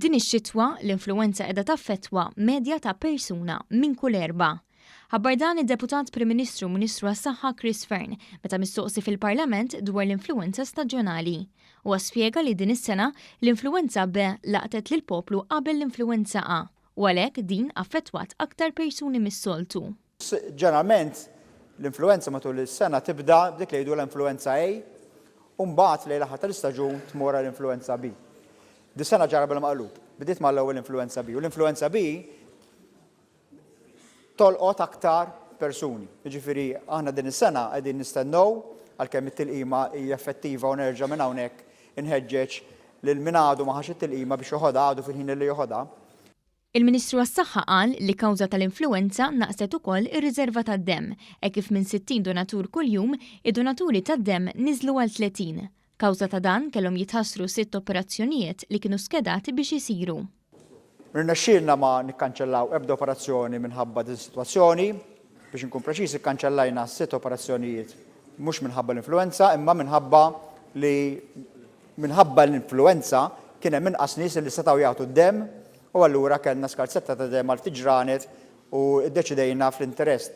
Din ix-xitwa l-influenza qiegħda taffettwa medja ta' persuna minn kull 4. Ħabbar dan id-Deputat Prim Ministru Ministru għas-Saħħa Chris Fearn meta mistoqsi fil-Parlament dwar l-influenza staġjonali. Huwa spjega li din is-sena l-influenza B laqtet lil poplu qabel l-influenza A u għalhekk din affettwat aktar persuni mis-soltu. Ġeneralment l-influenza matul is-sena tibda dik li jgħidu l-influenza A u mbagħad lejn l-aħħar tal-istaġun tmur l-influenza B. Di sena ġara bil-maqlub. Bidiet mal-ewwel influenza B u l-influenza B tolqot aktar persuni. Jiġifieri aħna din is-sena qegħdin nistennew għalkemm it-tilqima hija effettiva u nerġa' minn hawnhekk inħeġġeġ lil min għadu ma ħax it-tilqima biex joħodha għadu fil-ħin li joħodha. Il-Ministru għas-Saħħa qal li kawża tal-influenza naqset ukoll ir-riserva tad-demm hekk kif minn 60 donatur kuljum id-donaturi tad-demm niżlu għal 30. Kawża ta' dan kellhom jitħassru 6 operazzjonijiet li kienu skedati biex isiru. Rnexxielna ma nikkanċellaw ebda operazzjoni minħabba din is-sitwazzjoni, biex inkun preċiż ikkanċellajna 6 operazzjonijiet mhux minħabba l-influenza, imma minħabba l-influenza kien hemm inqas nies li setgħu jagħtu d-demm u allura kellna skarsetta ta' demm għal tiġranet u ddeċidejna fl-interess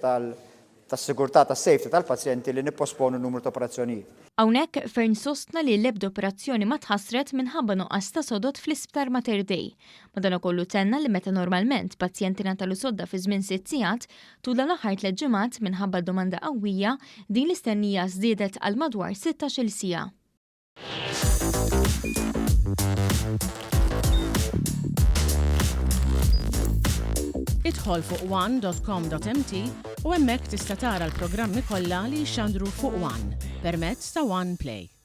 tas-sigurtà tas-safety tal-pazjenti li nipposponu n-numru ta' operazzjonijiet. Hawnhekk Fearn sostna li l-ebda operazzjoni ma tħassret minħabba nuqqas ta' sodod fl-isptar Mater Dei. Madankollu tenna li meta normalment pazjenti natalu sodda fi żmien 6 sigħat tul l-aħħar 3 ġimgħat minħabba domanda qawwija din l-istennija żdiedet għal madwar 16-il siegħa. Idħol fuq one.com.mt u hemmhekk tista' tara l-programmi kollha li jxandru fuq One permezz ta' One Play.